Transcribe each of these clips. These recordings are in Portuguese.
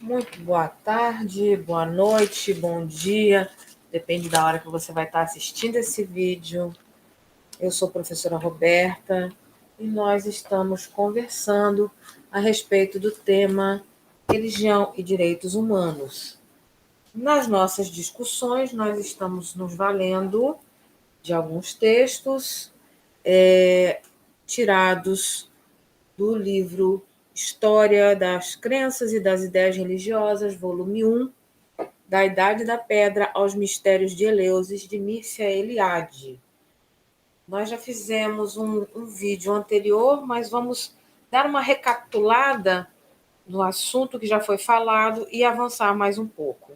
Muito boa tarde, boa noite, bom dia, depende da hora que você vai estar assistindo esse vídeo. Eu sou a professora Roberta e nós estamos conversando a respeito do tema religião e direitos humanos. Nas nossas discussões, nós estamos nos valendo de alguns textos tirados do livro História das Crenças e das Ideias Religiosas, volume 1, Da Idade da Pedra aos Mistérios de Eleusis, de Mircea Eliade. Nós já fizemos um vídeo anterior, mas vamos dar uma recapitulada no assunto que já foi falado e avançar mais um pouco.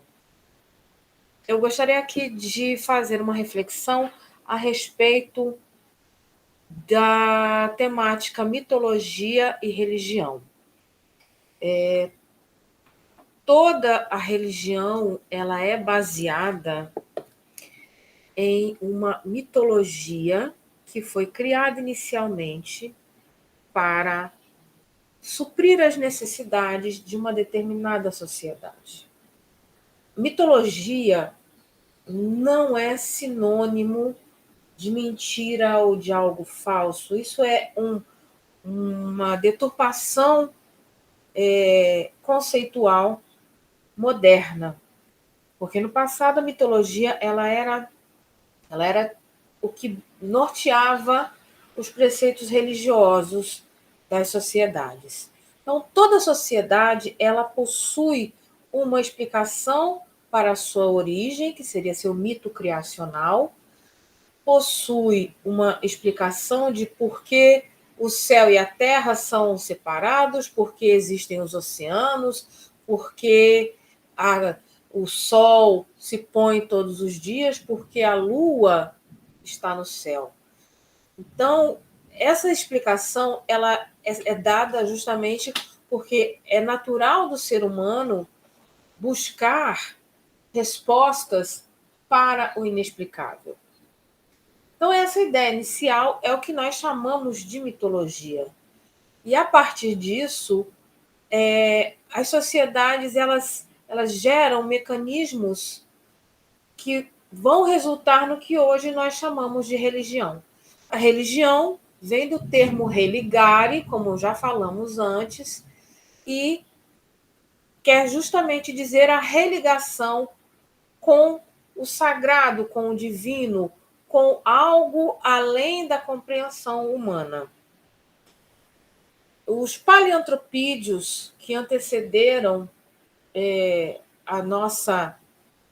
Eu gostaria aqui de fazer uma reflexão a respeito da temática mitologia e religião. Toda a religião ela é baseada em uma mitologia que foi criada inicialmente para suprir as necessidades de uma determinada sociedade. Mitologia não é sinônimo de mentira ou de algo falso. Isso é uma deturpação conceitual moderna, porque no passado a mitologia ela era o que norteava os preceitos religiosos das sociedades. Então, toda sociedade ela possui uma explicação para a sua origem, que seria seu mito criacional, possui uma explicação de por que o céu e a terra são separados, por que existem os oceanos, por que o sol se põe todos os dias, por que a lua está no céu. Então, essa explicação ela é dada justamente porque é natural do ser humano buscar respostas para o inexplicável. Então, essa ideia inicial é o que nós chamamos de mitologia. E, a partir disso, as sociedades elas geram mecanismos que vão resultar no que hoje nós chamamos de religião. A religião vem do termo religare, como já falamos antes, e quer justamente dizer a religação com o sagrado, com o divino, com algo além da compreensão humana. Os paleantropídeos que antecederam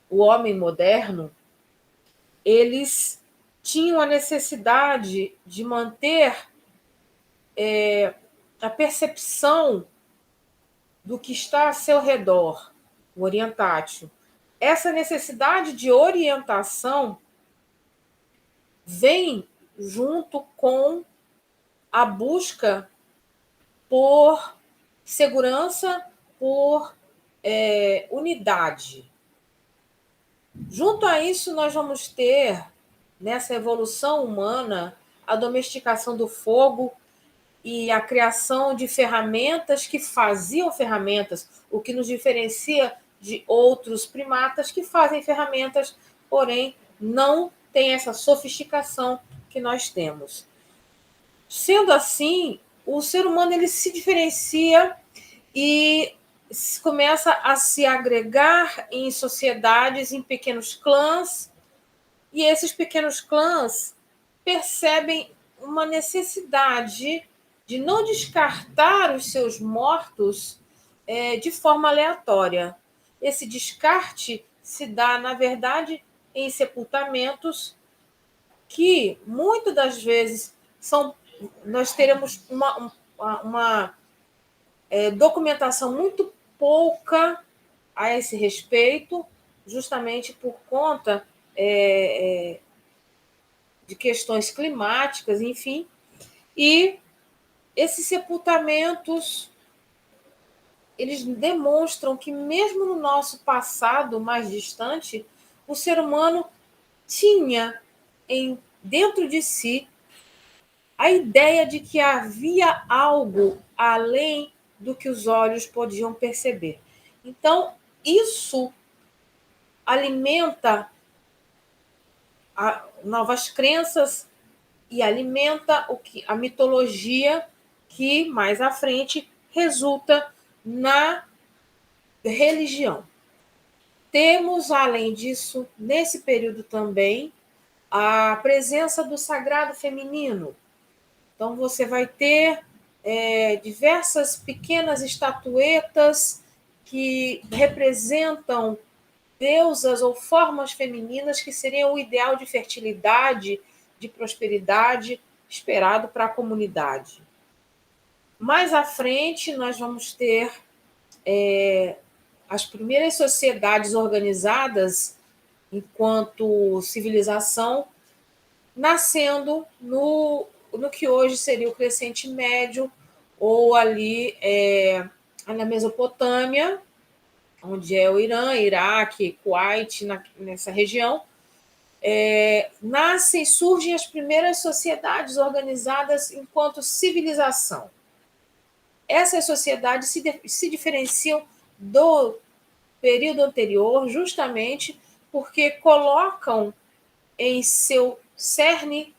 o homem moderno, eles tinham a necessidade de manter a percepção do que está a seu redor, o orientátil. Essa necessidade de orientação vem junto com a busca por segurança, por unidade. Junto a isso, nós vamos ter, nessa evolução humana, a domesticação do fogo e a criação de ferramentas que faziam ferramentas, o que nos diferencia de outros primatas que fazem ferramentas, porém não tem essa sofisticação que nós temos. Sendo assim, o ser humano ele se diferencia e começa a se agregar em sociedades, em pequenos clãs, e esses pequenos clãs percebem uma necessidade de não descartar os seus mortos de forma aleatória. Esse descarte se dá, na verdade, em sepultamentos que, muitas das vezes, nós teremos uma documentação muito pouca a esse respeito, justamente por conta de questões climáticas, enfim, e esses sepultamentos eles demonstram que mesmo no nosso passado mais distante, o ser humano tinha dentro de si a ideia de que havia algo além do que os olhos podiam perceber. Então, isso alimenta novas crenças e alimenta a mitologia que, mais à frente, resulta na religião. Temos, além disso, nesse período também, a presença do sagrado feminino. Então, você vai ter diversas pequenas estatuetas que representam deusas ou formas femininas que seriam o ideal de fertilidade, de prosperidade esperado para a comunidade. Mais à frente, nós vamos ter as primeiras sociedades organizadas enquanto civilização nascendo no que hoje seria o Crescente Médio, ou ali na Mesopotâmia, onde é o Irã, Iraque, Kuwait, nessa região, nascem, surgem as primeiras sociedades organizadas enquanto civilização. Essas sociedades se diferenciam do período anterior justamente porque colocam em seu cerne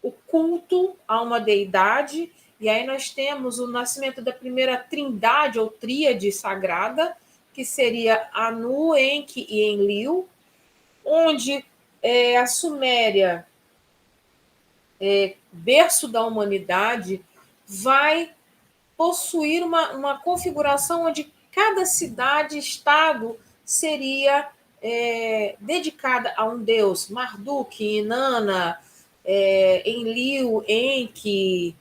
o culto a uma deidade, e aí nós temos o nascimento da primeira trindade ou tríade sagrada, que seria Anu, Enki e Enlil, onde a Suméria, berço da humanidade, vai possuir uma configuração onde cada cidade, estado, seria dedicada a um deus. Marduk, Inanna, Enlil, Enki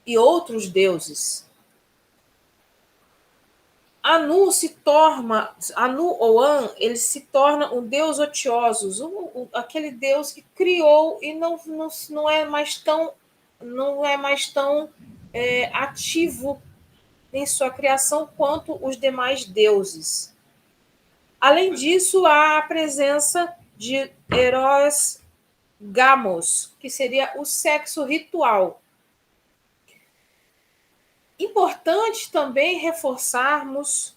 e outros deuses. Anu ou An, ele se torna um deus otiosos, aquele deus que criou e não é mais tão ativo em sua criação quanto os demais deuses. Além disso, há a presença de Eros Gamos, que seria o sexo ritual. Importante também reforçarmos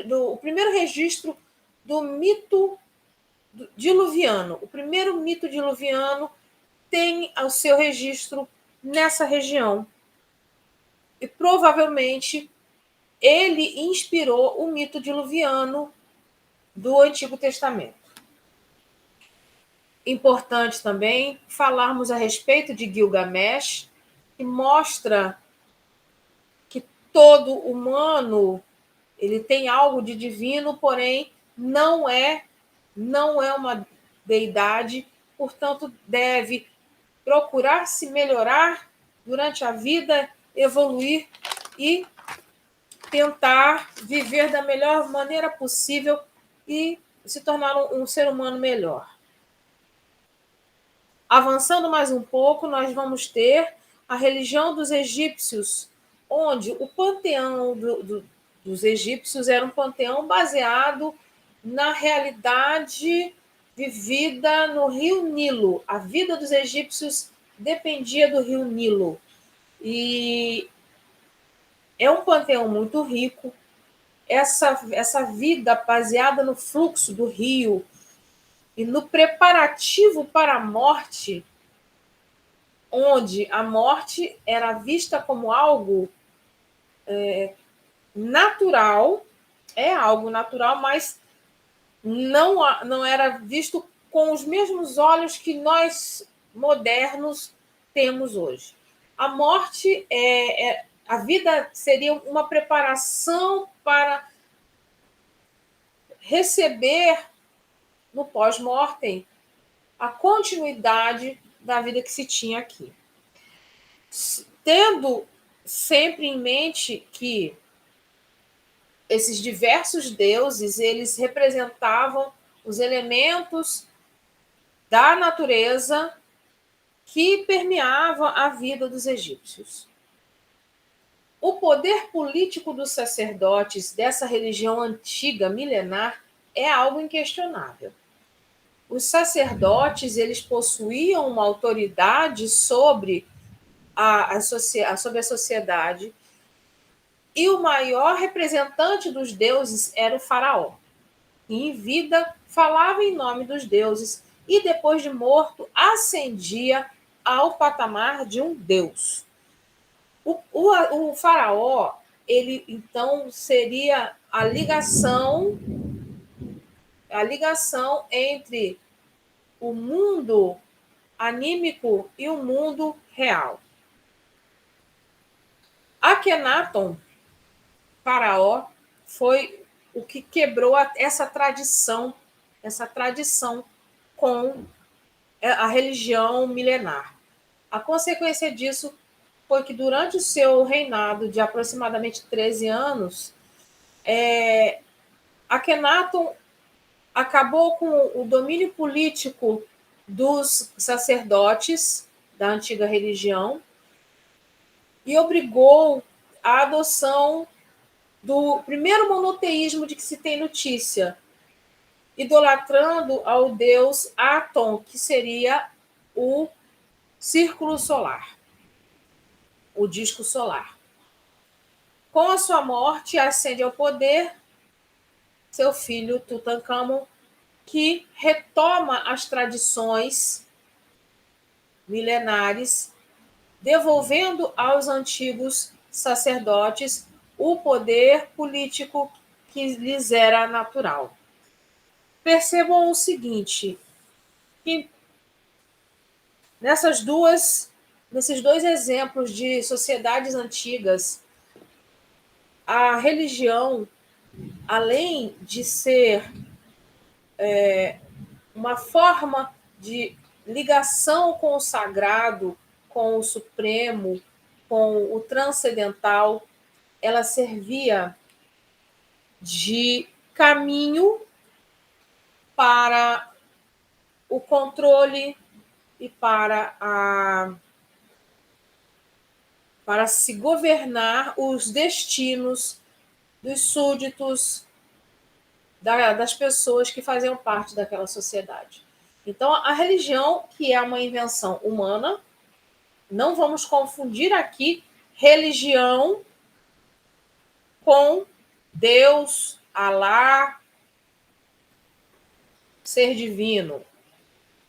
o primeiro registro do mito diluviano. O primeiro mito diluviano tem o seu registro nessa região. E provavelmente ele inspirou o mito diluviano do Antigo Testamento. Importante também falarmos a respeito de Gilgamesh, que mostra que todo humano ele tem algo de divino, porém não é uma deidade, portanto deve procurar se melhorar durante a vida, evoluir e tentar viver da melhor maneira possível e se tornar um ser humano melhor. Avançando mais um pouco, nós vamos ter a religião dos egípcios, onde o panteão dos egípcios era um panteão baseado na realidade vivida no rio Nilo. A vida dos egípcios dependia do rio Nilo. E é um panteão muito rico. Essa vida baseada no fluxo do rio e no preparativo para a morte, onde a morte era vista como algo natural, algo natural, mas não era visto com os mesmos olhos que nós modernos temos hoje. A morte, a vida seria uma preparação para receber no pós-mortem a continuidade da vida que se tinha aqui. Tendo sempre em mente que esses diversos deuses, eles representavam os elementos da natureza que permeavam a vida dos egípcios. O poder político dos sacerdotes dessa religião antiga, milenar, é algo inquestionável. Os sacerdotes, eles possuíam uma autoridade sobre sobre a sociedade, e o maior representante dos deuses era o faraó. E em vida falava em nome dos deuses e depois de morto ascendia ao patamar de um deus. O faraó, ele então seria a ligação entre o mundo anímico e o mundo real. Akhenaton, faraó, foi o que quebrou essa tradição com a religião milenar. A consequência disso foi que durante o seu reinado de aproximadamente 13 anos, Akhenaton acabou com o domínio político dos sacerdotes da antiga religião e obrigou a adoção do primeiro monoteísmo de que se tem notícia, idolatrando ao deus Aton, que seria o círculo solar, o disco solar. Com a sua morte, ascende ao poder seu filho Tutankhamon, que retoma as tradições milenares, devolvendo aos antigos sacerdotes o poder político que lhes era natural. Percebam o seguinte, que nesses dois exemplos de sociedades antigas, a religião, além de ser uma forma de ligação com o sagrado, com o supremo, com o transcendental, ela servia de caminho para o controle e para se governar os destinos dos súditos, das pessoas que faziam parte daquela sociedade. Então, a religião, que é uma invenção humana, não vamos confundir aqui religião com Deus, Alá, ser divino.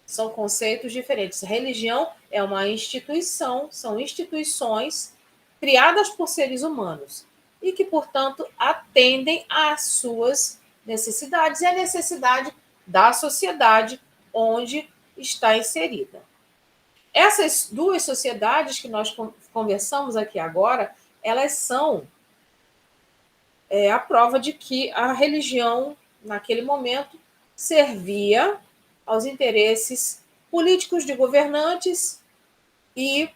São conceitos diferentes. Religião é uma instituição, são instituições criadas por seres humanos e que, portanto, atendem às suas necessidades e à necessidade da sociedade onde está inserida. Essas duas sociedades que nós conversamos aqui agora, elas são a prova de que a religião, naquele momento, servia aos interesses políticos de governantes e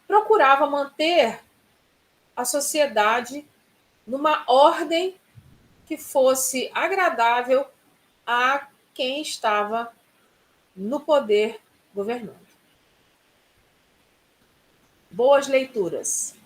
procurava manter a sociedade numa ordem que fosse agradável a quem estava no poder governando. Boas leituras.